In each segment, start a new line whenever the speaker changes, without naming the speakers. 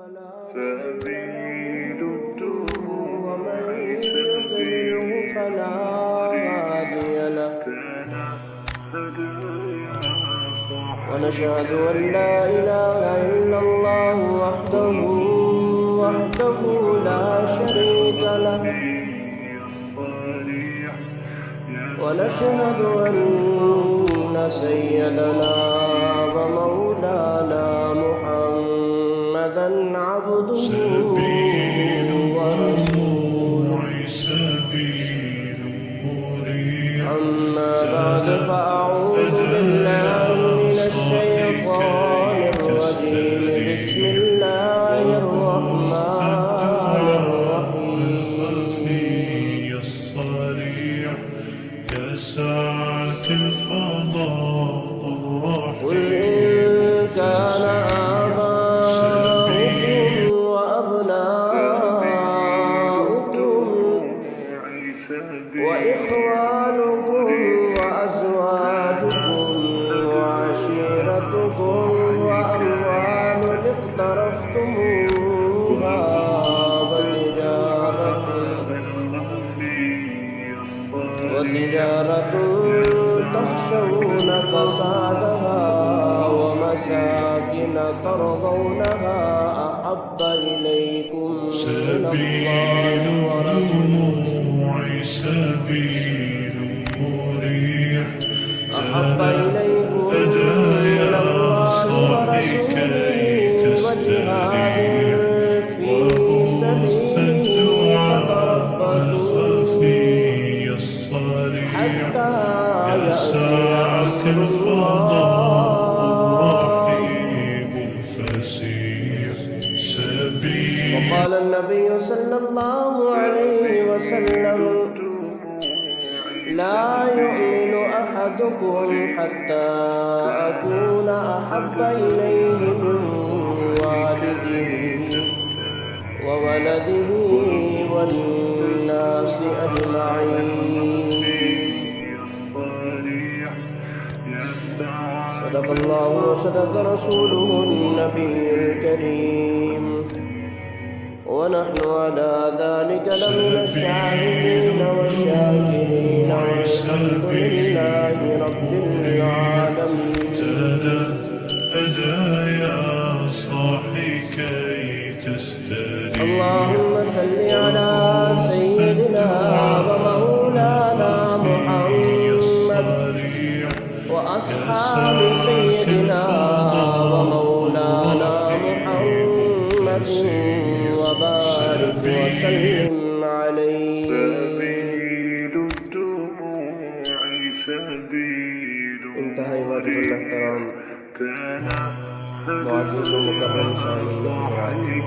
فلا مضل له ومن يضلله فلا هادي له ونشهد أن لا إله إلا الله وحده لا شريك له ونشهد أن سيدنا ومولانا محمدا عبده ورسوله أما بعد فأعوذ بالله من الشيطان الرجيم بسم الله الرحمن الرحيم
ساعة الفضاء
قل إن كان آباؤكم وأبناؤكم وإخوانكم وأزواجكم وعشيرتكم وأموال اقترفتموها وتجارة تخشون كسادها ومساكن ترضونها أحب إليكم من الله ورسوله
سبيل مريح
أحب إليكم من الله ورسوله وجهاد في سبيله فتربصوا حتى يأتي أمر الله. وقال النبي صلى الله عليه وسلم لا يؤمن أحدكم حتى أكون أحب إليه من والده وولده والناس أجمعين. صدق الله وصدق رسوله النبي الكريم ونحن على ذلك لمن الشاهدين والشاكرين والحمد لله رب العالمين.
يا صاحي كي تستريح
اللهم صل على سيدنا ومولانا محمد وأصحاب سيدنا ومولانا محمد وبارك وسلم عليه. انتهى واجب الاحترام معزز مكرم سامعين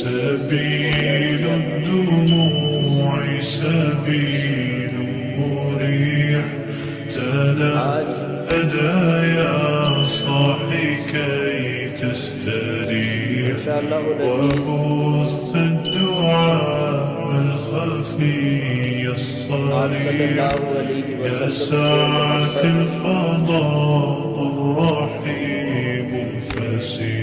سبيل الدموع سبيل مريح تنهدى يا صاحي كي تستريح وبث الدعاء الخفي الصريح يا ساعة الفضاء الرحيم الفسيح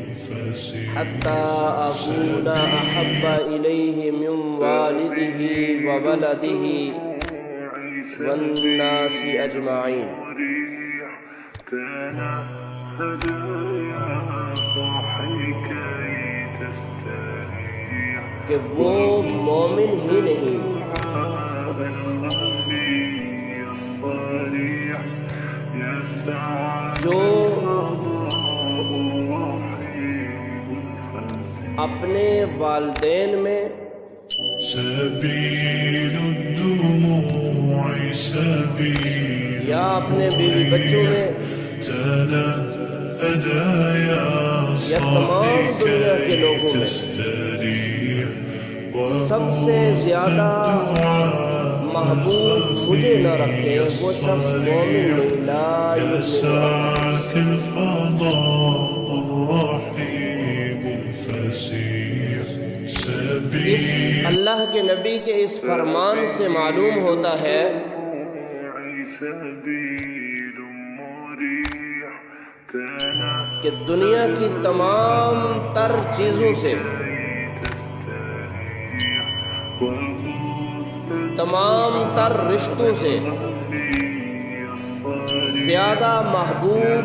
الفسيح
حتى أكون أحب إليه من والده وولده والناس أجمعين. کہ وہ مومن ہی نہیں جو اپنے والدین میں
سبيل الدموع سبيل
یا اپنے بیوی بچوں میں
تنهدى يا
یا تمام دنیا کے لوگوں میں
تستريح
سب سے زیادہ محبوب مجھے نہ رکھے وہ شخص مومن لا یؤمن.
ساعة الفضاء الرحيم الفسيح
اس
سبيل
اللہ کے نبی کے اس فرمان سے معلوم ہوتا ہے کہ دنیا کی تمام تر چیزوں سے تمام تر رشتوں سے زیادہ محبوب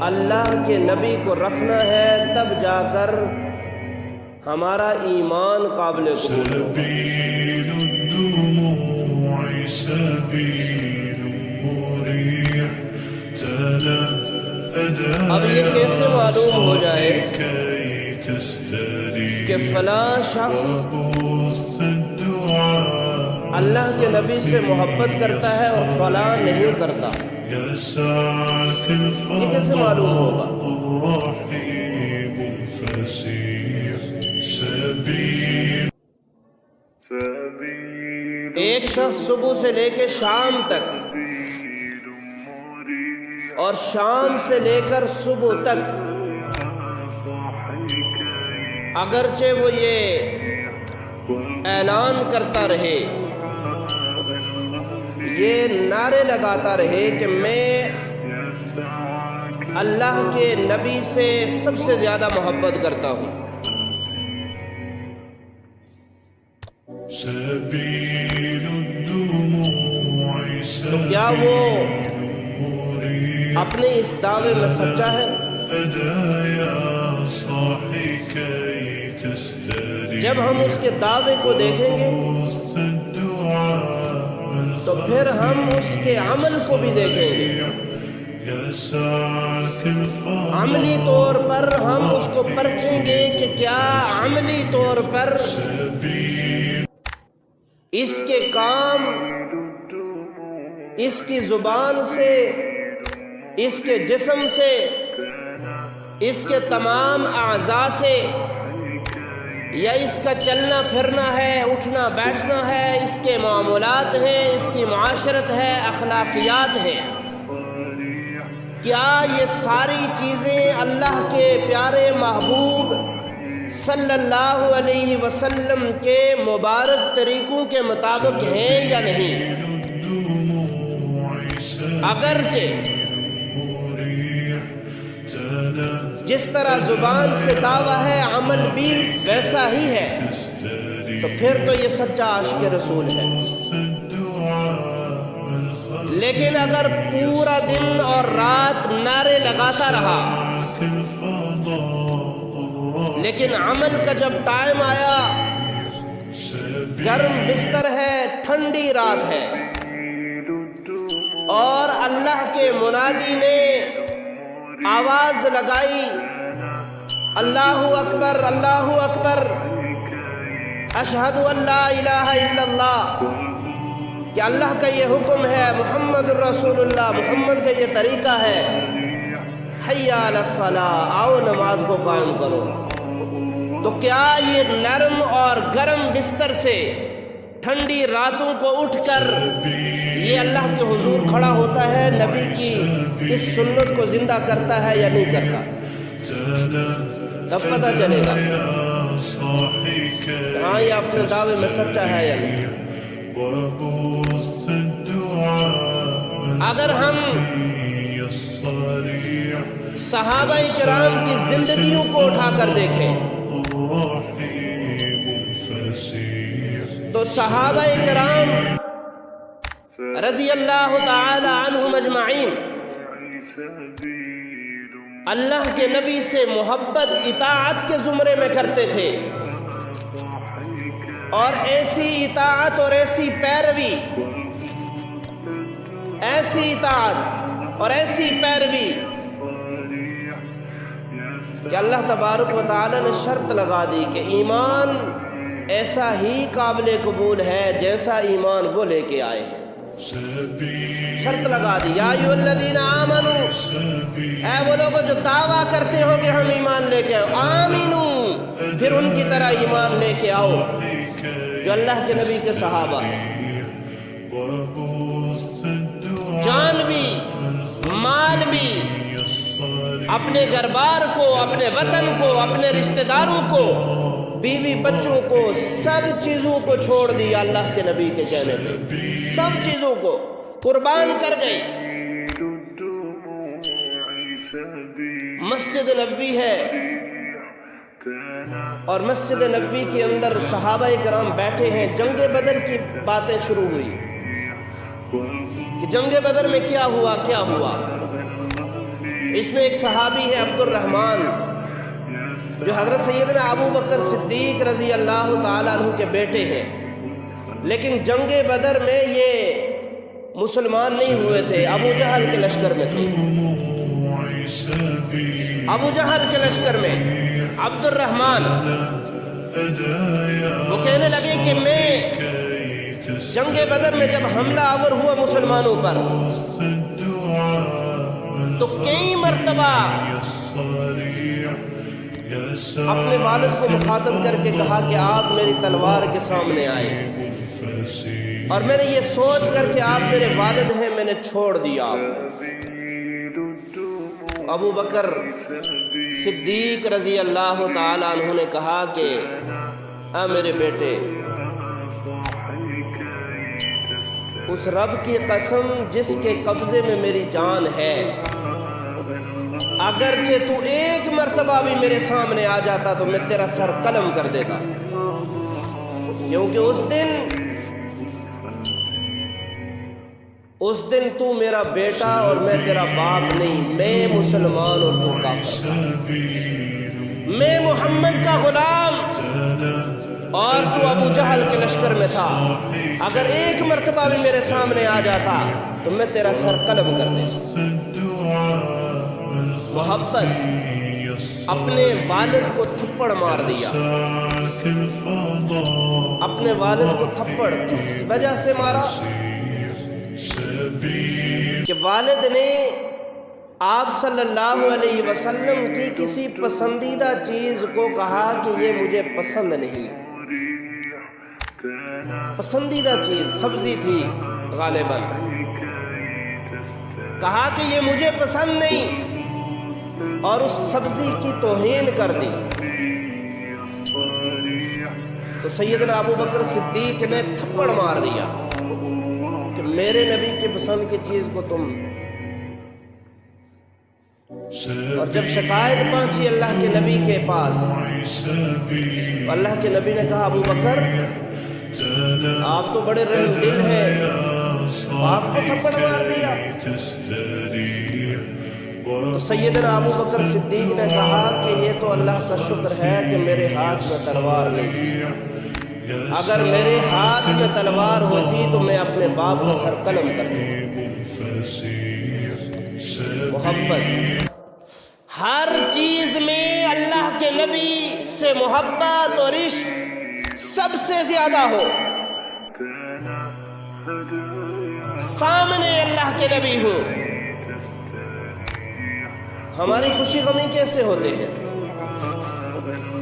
اللہ کے نبی کو رکھنا ہے، تب جا کر ہمارا ایمان قابل قبول ہوگا.
سبيل الدموع سبيل مريح تنهدى
اب یہ کیسے معلوم ہو جائے
كي تستريح
کہ فلاں شخص
بث الدعاء
اللہ کے نبی سے محبت کرتا ہے اور فلاں نہیں کرتا؟
يا ساعة
یہ کیسے معلوم ہوگا؟
الرحيم الفسيح سبيل
ایک شخص صبح سے لے کے شام تک اور شام سے لے کر صبح تک اگرچہ وہ یہ اعلان کرتا رہے، یہ نعرے لگاتا رہے کہ میں اللہ کے نبی سے سب سے زیادہ محبت کرتا ہوں،
سبيل الدموع
تو کیا وہ
مريح
اپنے اس دعوے میں سچا ہے؟
يا صاحي كي تستريح
جب ہم اس کے دعوے کو دیکھیں گے
بث الدعاء
تو پھر ہم اس کے عمل کو بھی دیکھیں گے.
يا ساعة الفضاء
عملی طور پر ہم اس کو پرکھیں گے کہ کیا عملی طور پر اس کے کام، اس کی زبان سے، اس کے جسم سے، اس کے تمام اعضاء سے، یا اس کا چلنا پھرنا ہے، اٹھنا بیٹھنا ہے، اس کے معاملات ہیں، اس کی معاشرت ہے، اخلاقیات ہیں، کیا یہ ساری چیزیں اللہ کے پیارے محبوب صلی اللہ علیہ وسلم کے مبارک طریقوں کے مطابق ہیں یا نہیں؟ اگرچہ جس طرح زبان سے دعویٰ ہے عمل بھی ویسا ہی ہے، تو پھر تو یہ سچا عاشق رسول ہے. لیکن اگر پورا دن اور رات نعرے لگاتا رہا لیکن عمل کا جب ٹائم آیا، گرم بستر ہے، ٹھنڈی رات ہے، اور اللہ کے منادی نے آواز لگائی اللہ اکبر اللہ اکبر اشہد ان لا الہ الا اللہ، کہ اللہ کا یہ حکم ہے، محمد الرسول اللہ، محمد کا یہ طریقہ ہے، حی علی الصلاۃ، آؤ نماز کو قائم کرو، تو کیا یہ نرم اور گرم بستر سے ٹھنڈی راتوں کو اٹھ کر یہ اللہ کے حضور کھڑا ہوتا ہے، نبی کی اس سنت کو زندہ کرتا ہے یا نہیں کرتا؟ تب پتہ چلے گا ہاں یہ اپنے دعوے میں سچا ہے یا نہیں. اگر ہم صحابہ کرام کی زندگیوں کو اٹھا کر دیکھیں
الرحيم الفسيح
تو صحابہ کرام رضی اللہ تعالی عنہم اجمعین اللہ کے نبی سے محبت اطاعت کے زمرے میں کرتے تھے، اور ایسی اطاعت اور ایسی پیروی، ایسی اطاعت اور ایسی پیروی کہ اللہ تبارک و تعالی نے شرط لگا دی کہ ایمان ایسا ہی قابل قبول ہے جیسا ایمان وہ لے کے آئے ہیں۔ شرط لگا دی، یا ایھا الذین آمنوا، اے وہ لوگ جو دعویٰ کرتے ہو کہ ہم ایمان لے کے آؤ، آمینو، پھر ان کی طرح ایمان لے کے آؤ جو اللہ کے نبی کے صحابہ ہیں، جان بھی مال بھی، اپنے گھر بار کو، اپنے وطن کو، اپنے رشتہ داروں کو، بیوی بچوں کو، سب چیزوں کو چھوڑ دیا اللہ کے نبی کے کہنے پہ، سب چیزوں کو قربان کر گئی۔ مسجد نبوی ہے اور مسجد نبوی کے اندر صحابہ کرام بیٹھے ہیں، جنگ بدر کی باتیں شروع ہوئی کہ جنگ بدر میں کیا ہوا کیا ہوا۔ اس میں ایک صحابی ہے عبد الرحمن، جو حضرت سیدنا ابو بکر صدیق رضی اللہ تعالیٰ عنہ کے بیٹے ہیں، لیکن جنگ بدر میں یہ مسلمان نہیں ہوئے تھے، ابو جہل کے لشکر میں تھے، ابو جہل کے لشکر میں۔ عبد الرحمن وہ کہنے لگے کہ میں جنگ بدر میں جب حملہ آور ہوا مسلمانوں پر تو کئی مرتبہ اپنے والد کو مخاطب کر کے کہا کہ آپ میری تلوار کے سامنے آئے، اور میں نے یہ سوچ کر کہ آپ میرے والد ہیں میں نے چھوڑ دیا آپ۔ ابو بکر صدیق رضی اللہ تعالیٰ عنہ نے کہا کہ اے میرے بیٹے، اس رب کی قسم جس کے قبضے میں میری جان ہے، اگرچہ تو ایک مرتبہ بھی میرے سامنے آ جاتا تو میں تیرا سر قلم کر دیتا، کیونکہ اس دن تو میرا بیٹا اور میں تیرا باپ نہیں، میں مسلمان اور تو کافر، میں محمد کا غلام اور تو ابو جہل کے لشکر میں تھا، اگر ایک مرتبہ بھی میرے سامنے آ جاتا تو میں تیرا سر قلم کر دیتا۔ محبت، اپنے والد کو تھپڑ مار دیا، اپنے والد کو تھپڑ کس وجہ سے مارا کہ والد نے آپ صلی اللہ علیہ وسلم کی کسی پسندیدہ چیز کو کہا کہ یہ مجھے پسند نہیں، پسندیدہ چیز سبزی تھی غالباً، کہا کہ یہ مجھے پسند نہیں اور اس سبزی کی توہین کر دی، تو سیدنا ابو بکر صدیق نے تھپڑ مار دیا کہ میرے نبی کی پسند کی چیز کو تم۔ اور جب شکایت پہنچی اللہ کے نبی کے پاس، اللہ کے نبی نے کہا ابو بکر آپ تو بڑے رحم دل ہیں، آپ کو تھپڑ مار دیا۔ تو سیدنا ابو بکر صدیق نے کہا کہ یہ تو اللہ کا شکر ہے کہ میرے ہاتھ میں تلوار نہیں تھی، اگر میرے ہاتھ میں تلوار ہوتی تو میں اپنے باپ کا سر قلم کر دیتا۔ محبت، ہر چیز میں اللہ کے نبی سے محبت اور عشق سب سے زیادہ ہو، سامنے اللہ کے نبی ہو۔ ہماری خوشی غمی کیسے ہوتے ہیں؟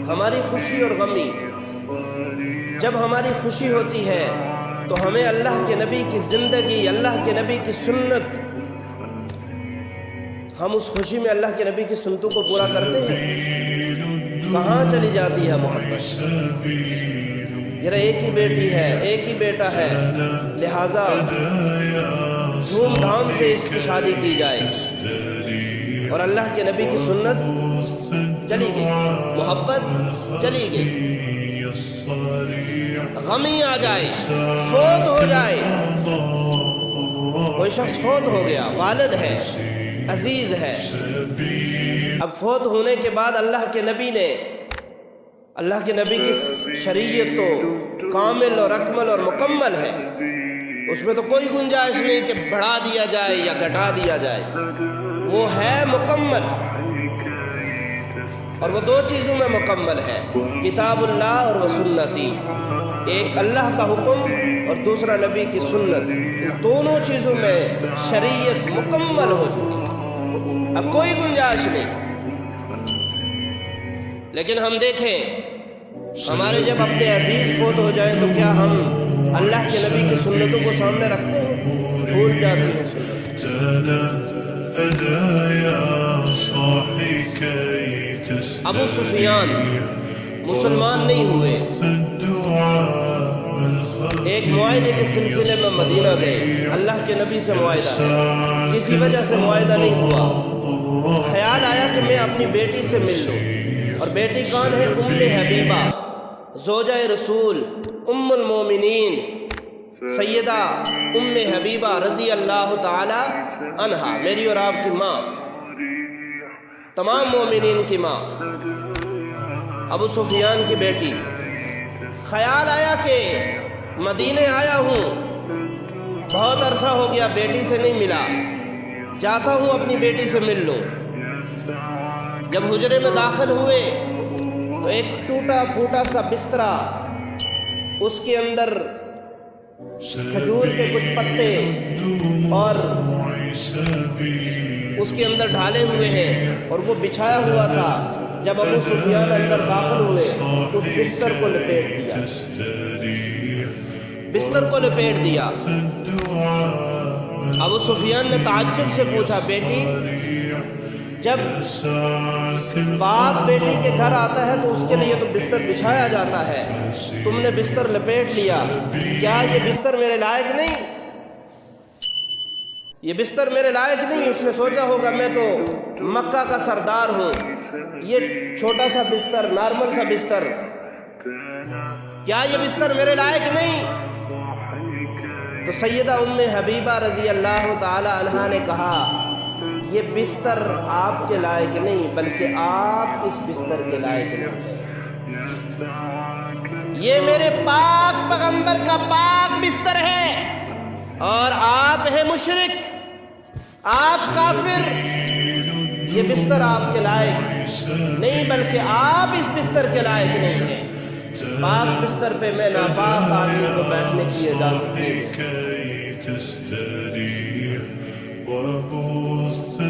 ہماری خوشی اور غمی، جب ہماری خوشی ہوتی ہے تو ہمیں اللہ کے نبی کی زندگی، اللہ کے نبی کی سنت، ہم اس خوشی میں اللہ کے نبی کی سنتوں کو پورا کرتے ہیں؟ کہاں چلی جاتی ہے محبت؟ میرا ایک ہی بیٹی ہے، ایک ہی بیٹا ہے، لہٰذا دھوم دھام سے اس کی شادی کی جائے، اور اللہ کے نبی کی سنت چلی گئی، محبت چلی گئی، غمی آ جائے، فوت ہو جائے، کوئی شخص فوت ہو گیا، والد ہے، عزیز ہے، اب فوت ہونے کے بعد اللہ کے نبی کی شریعت تو کامل اور اکمل اور مکمل ہے، اس میں تو کوئی گنجائش نہیں کہ بڑھا دیا جائے یا گھٹا دیا جائے، وہ ہے مکمل، اور وہ دو چیزوں میں مکمل ہے، کتاب اللہ اور وہ سنتی، ایک اللہ کا حکم اور دوسرا نبی کی سنت، ان دونوں چیزوں میں شریعت مکمل ہو چکی، اب کوئی گنجائش نہیں۔ لیکن ہم دیکھیں ہمارے جب اپنے عزیز فوت ہو جائیں تو کیا ہم اللہ کے نبی کی سنتوں کو سامنے رکھتے ہیں؟ بھول جاتے ہیں سنت۔ ابو سفیان مسلمان نہیں ہوئے، ایک معاہدے کے سلسلے میں مدینہ گئے، اللہ کے نبی سے معاہدہ ہے، کسی وجہ سے معاہدہ نہیں ہوا، خیال آیا کہ میں اپنی بیٹی سے مل لوں، اور بیٹی کون ہے؟ ام حبیبہ زوجہ رسول ام المومنین سیدہ ام حبیبہ رضی اللہ تعالی عنہا، میری اور آپ کی ماں، تمام مومنین کی ماں، ابو سفیان کی بیٹی۔ خیال آیا کہ مدینے آیا ہوں، بہت عرصہ ہو گیا بیٹی سے نہیں ملا، جاتا ہوں اپنی بیٹی سے مل لوں۔ جب حجرے میں داخل ہوئے تو ایک ٹوٹا پھوٹا سا بسترا، اس کے اندر کھجور کے کچھ پتے اور اس کے اندر ڈھالے ہوئے ہیں اور وہ بچھایا ہوا تھا۔ جب ابو سفیان اندر داخل ہوئے اس بستر کو لپیٹ دیا، بستر کو لپیٹ دیا۔ ابو سفیان نے تعجب سے پوچھا، بیٹی جب باپ بیٹی کے گھر آتا ہے تو اس کے لیے تو بستر بچھایا جاتا ہے، تم نے بستر لپیٹ لیا، کیا یہ بستر میرے لائق نہیں؟ یہ بستر میرے لائق نہیں؟ اس نے سوچا ہوگا میں تو مکہ کا سردار ہوں، یہ چھوٹا سا بستر، نارمل سا بستر، کیا یہ بستر میرے لائق نہیں؟ تو سیدہ ام حبیبہ رضی اللہ تعالی عنہا نے کہا، یہ بستر آپ کے لائق نہیں بلکہ آپ اس بستر کے لائق نہیں، یہ میرے پاک پیغمبر کا پاک بستر ہے، اور آپ ہیں مشرک، آپ کافر، یہ بستر آپ کے لائق نہیں بلکہ آپ اس بستر کے لائق نہیں ہیں۔ پاک بستر پہ میں ناپاک آدمی کو بیٹھنے کی اجازت نہیں۔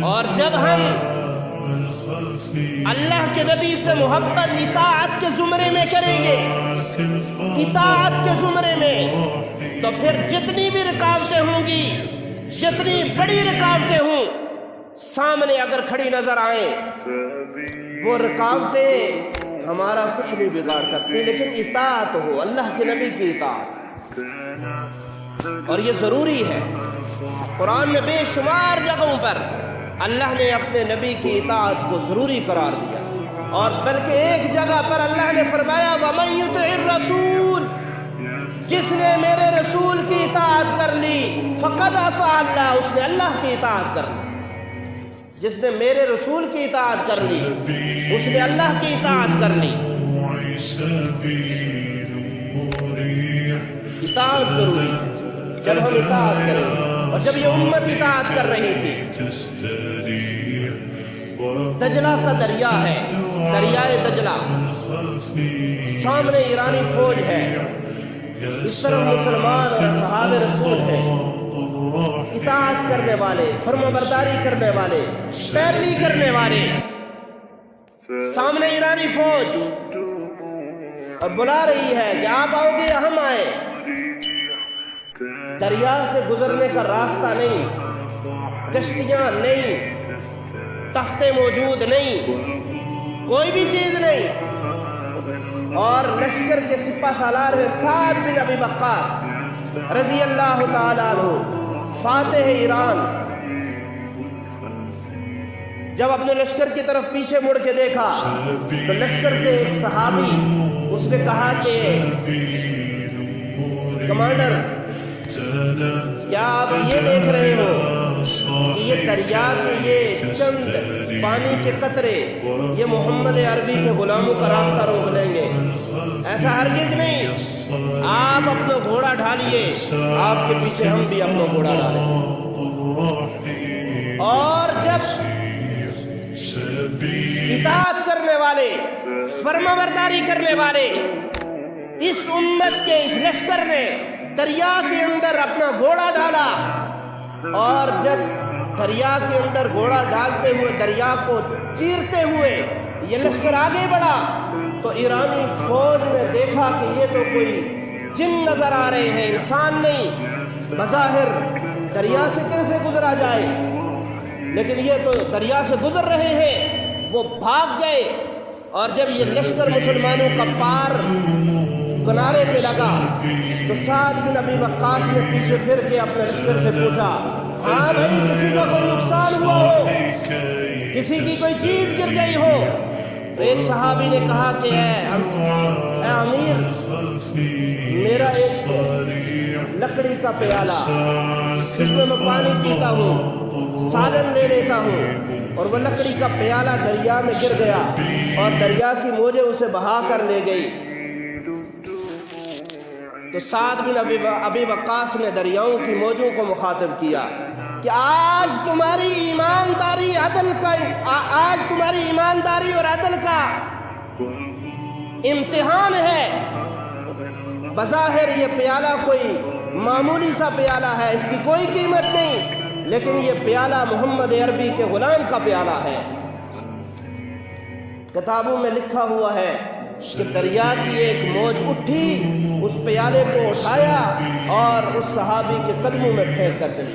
اور جب ہم اللہ کے نبی سے محبت اطاعت کے زمرے میں کریں گے، اطاعت کے زمرے میں، تو پھر جتنی بھی رکاوٹیں ہوں گی، جتنی بڑی رکاوٹیں ہوں، سامنے اگر کھڑی نظر آئیں، وہ رکاوٹیں ہمارا کچھ نہیں بگاڑ سکتی، لیکن اطاعت ہو، اللہ کے نبی کی اطاعت، اور یہ ضروری ہے۔ قرآن میں بے شمار جگہوں پر اللہ نے اپنے نبی کی اطاعت کو ضروری قرار دیا، اور بلکہ ایک جگہ پر اللہ نے فرمایا وَمَن يُطِعِ الرَّسُولَ، جس نے میرے رسول کی اطاعت کر لی فقد اطاع اللہ، اس نے اللہ کی اطاعت کر لی۔ جس نے میرے رسول کی اطاعت کر لی اس نے اللہ کی اطاعت کر لی۔ اطاعت ضروری ہے، جب ہم اطاعت کریں، اور جب یہ امت اطاعت کر رہی تھی، دجلہ کا دریا ہے، دریائے دجلہ، سامنے ایرانی فوج ہے، اس طرف مسلمان اور اصحاب رسول ہیں، اطاعت کرنے والے، فرمانبرداری کرنے والے، پیروی کرنے والے، سامنے ایرانی فوج، اور بلا رہی ہے کہ آپ آؤ گے، ہم آئے۔ دریا سے گزرنے کا راستہ نہیں، کشتیاں نہیں، تختے موجود نہیں، کوئی بھی چیز نہیں، اور لشکر کے سپہ سالار ہے سعد بن ابی وقاص رضی اللہ تعالیٰ عنہ، فاتح ایران۔ جب اپنے لشکر کی طرف پیچھے مڑ کے دیکھا تو لشکر سے ایک صحابی اس نے کہا کہ کمانڈر کیا آپ یہ دیکھ رہے ہو کہ یہ دریا کے یہ چند پانی کے قطرے یہ محمد عربی کے غلاموں کا راستہ روک لیں گے؟ ایسا ہرگز نہیں، آپ اپنا گھوڑا ڈھالیے، آپ کے پیچھے ہم بھی اپنا گھوڑا ڈالیں۔ اور جب اطاعت کرنے والے، فرما برداری کرنے والے اس امت کے اس لشکر نے دریا کے اندر اپنا گھوڑا ڈالا، اور جب دریا کے اندر گھوڑا ڈالتے ہوئے دریا کو چیرتے ہوئے یہ لشکر آگے بڑھا تو ایرانی فوج نے دیکھا کہ یہ تو کوئی جن نظر آ رہے ہیں، انسان نہیں، بظاہر دریا سے کیسے گزرا جائے، لیکن یہ تو دریا سے گزر رہے ہیں۔ وہ بھاگ گئے، اور جب یہ لشکر مسلمانوں کا پار کنارے پہ لگا تو سعد بن ابی وقاص نے پیچھے پھر کے اپنے لشکر سے پوچھا، ہاں بھائی کسی کا کوئی نقصان ہوا ہو، کسی کی کوئی چیز گر گئی ہو؟ تو ایک صحابی نے کہا کہ اے امیر، میرا ایک لکڑی کا پیالہ جس میں پانی پیتا ہوں، سالن لے لیتا ہوں، اور وہ لکڑی کا پیالہ دریا میں گر گیا اور دریا کی موجیں اسے بہا کر لے گئی۔ تو سعد بن ابی وقاص نے دریاؤں کی موجوں کو مخاطب کیا کہ آج تمہاری ایمانداری اور عدل کا امتحان ہے۔ بظاہر یہ پیالہ کوئی معمولی سا پیالہ ہے، اس کی کوئی قیمت نہیں، لیکن یہ پیالہ محمد عربی کے غلام کا پیالہ ہے۔ کتابوں میں لکھا ہوا ہے کہ دریا کی ایک موج اٹھی، اس پیالے کو اٹھایا اور اس صحابی کے قدموں میں پھینک کر چلی۔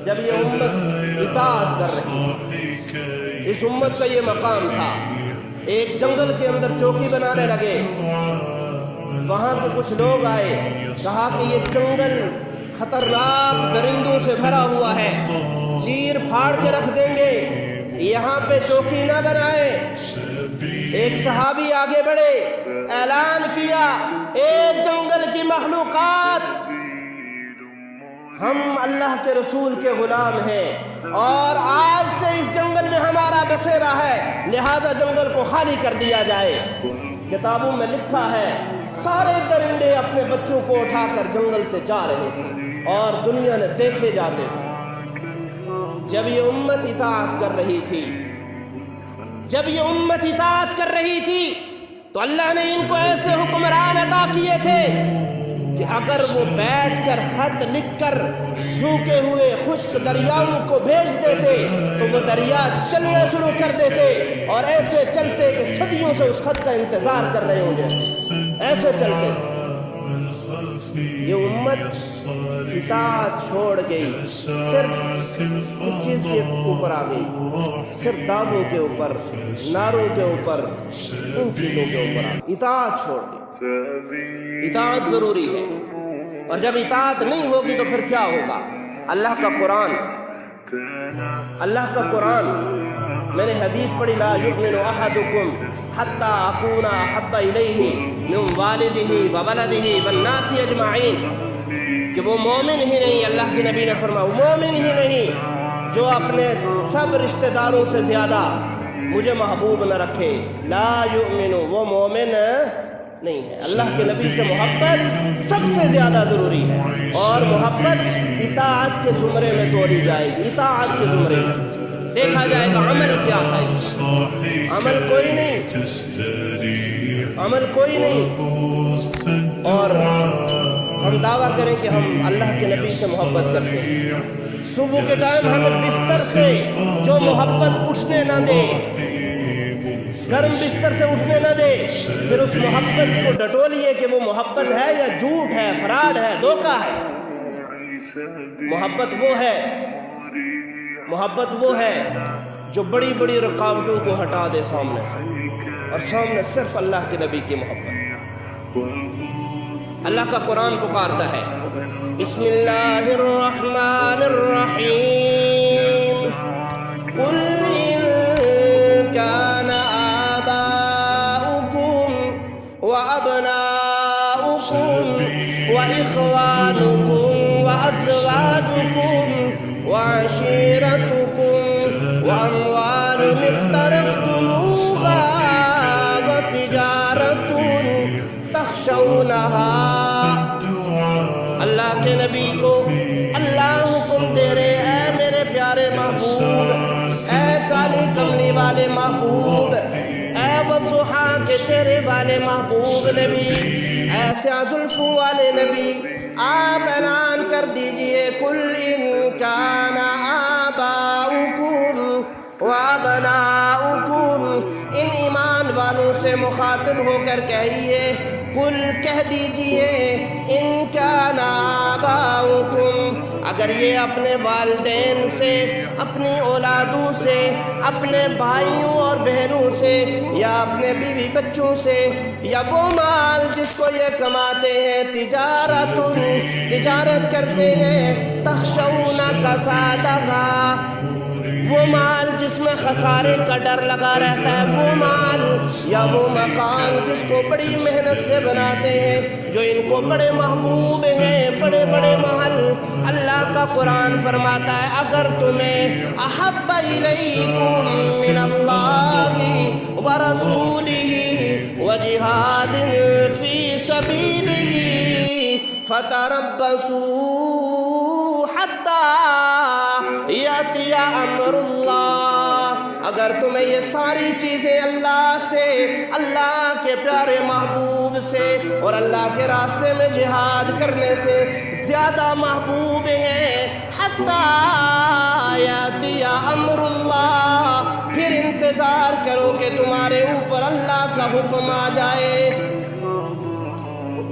جب یہ امت اطاعت کر رہی، اس امت کا یہ مقام تھا، ایک جنگل کے اندر چوکی بنانے لگے، وہاں کے کچھ لوگ آئے، کہا کہ یہ جنگل خطرناک درندوں سے بھرا ہوا ہے، چیر پھاڑ کے رکھ دیں گے، یہاں پہ چوکی نہ بنائیں۔ ایک صحابی آگے بڑھے، اعلان کیا، اے جنگل کی مخلوقات، ہم اللہ کے رسول کے غلام ہیں اور آج سے اس جنگل میں ہمارا بسیرا ہے، لہٰذا جنگل کو خالی کر دیا جائے۔ کتابوں میں لکھا ہے سارے درندے اپنے بچوں کو اٹھا کر جنگل سے جا رہے تھے اور دنیا نے دیکھے جاتے تھے۔ جب یہ امت اطاعت کر رہی تھی، تو اللہ نے ان کو ایسے حکمران عطا کیے تھے کہ اگر وہ بیٹھ کر خط لکھ کر سوکھے ہوئے خشک دریاؤں کو بھیج دیتے تو وہ دریا چلنا شروع کر دیتے، اور ایسے چلتے کہ صدیوں سے اس خط کا انتظار کر رہے ہوں، ایسے چلتے۔ یہ امت اطاعت چھوڑ گئی، صرف اس چیز کے اوپر آ گئی، صرف دعووں کے اوپر، نعروں کے اوپر، ان چیزوں کے اوپر اطاعت چھوڑ دی۔ اطاعت ضروری ہے، اور جب اطاعت نہیں ہوگی تو پھر کیا ہوگا؟ اللہ کا قرآن میں نے حدیث پڑھی، لا یؤمن احدکم حتی اکون احب الیہ من والدہ وولدہ والناس اجمعین، کہ وہ مومن ہی نہیں، اللہ کے نبی نے فرمایا وہ مومن ہی نہیں جو اپنے سب رشتہ داروں سے زیادہ مجھے محبوب نہ رکھے۔ لا یؤمن، وہ مومن نہیں ہے۔ اللہ کے نبی سے محبت سب سے زیادہ ضروری ہے، اور محبت اطاعت کے زمرے میں توڑی جائے گی۔ اطاعت کے زمرے میں دیکھا جائے گا عمل کیا تھا، اس کا عمل کوئی نہیں، اور ہم دعویٰ کریں کہ ہم اللہ کے نبی سے محبت کرتے ہیں۔ صبح کے ٹائم ہمیں بستر سے جو محبت اٹھنے نہ دے، گرم بستر سے اٹھنے نہ دے، پھر اس محبت کو ڈٹولیے کہ وہ محبت ہے یا جھوٹ ہے، فراڈ ہے، دھوکہ ہے۔ محبت وہ ہے جو بڑی بڑی رکاوٹوں کو ہٹا دے سامنے سے، اور سامنے صرف اللہ کے نبی کی محبت۔ اللہ کا قرآن پکارتا ہے، بسم اللہ الرحمن الرحیم، قل وعشيرتكم وأموال اقترفتموها وتجارة تخشونها. اللہ کے نبی کو اللہ حکم دے رہے، اے میرے پیارے محبوب، اے کالی کملی والے محبوب، اے والضحیٰ کے چہرے والے محبوب نبی، اے سیاہ زلفوں والے نبی، آپ اعلان کر دیجئے قل ان کان آباؤکم وابناؤکم، ان ایمان والوں سے مخاطب ہو کر کہیے، قل کہہ دیجئے ان کان آباؤکم، اگر یہ اپنے والدین سے، اپنی اولادوں سے، اپنے بھائیوں اور بہنوں سے، یا اپنے بیوی بچوں سے، یا وہ مال جس کو یہ کماتے ہیں، تجارت کرتے ہیں، تخشون کسادہا، وہ مال جس میں خسارے کا ڈر لگا رہتا ہے، وہ مال یا وہ مکان جس کو بڑی محنت سے بناتے ہیں، جو ان کو بڑے محبوب ہیں، بڑے بڑے محل، اللہ کا قرآن فرماتا ہے اگر تمہیں احب الیکم من اللہ ورسولہ وجہاد فی سبیلہ فتربصوا حتی یأتی امر اللہ، اگر تمہیں یہ ساری چیزیں اللہ سے، اللہ کے پیارے محبوب سے اور اللہ کے راستے میں جہاد کرنے سے زیادہ محبوب ہیں، حتی یأتی امر اللہ، پھر انتظار کرو کہ تمہارے اوپر اللہ کا حکم آ جائے،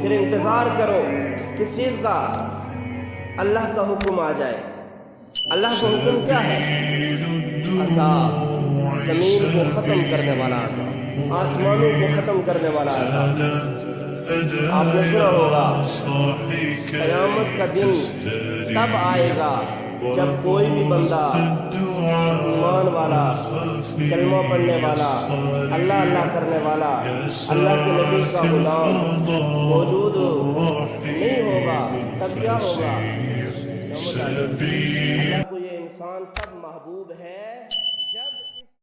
پھر انتظار کرو کس چیز کا؟ اللہ کا حکم آ جائے۔ اللہ کا حکم کیا ہے؟ عذاب، زمین کو ختم کرنے والا عذاب، آسمانوں کو ختم کرنے والا عذاب۔ آپ نے سنا ہوگا قیامت کا دن تب آئے گا جب کوئی بھی بندہ ایمان والا، کلمہ پڑھنے والا، اللہ اللہ کرنے والا، اللہ کے نبی کا غلام موجود نہیں ہوگا، تب کیا ہوگا؟ اللہ کو یہ انسان تب محبوب ہے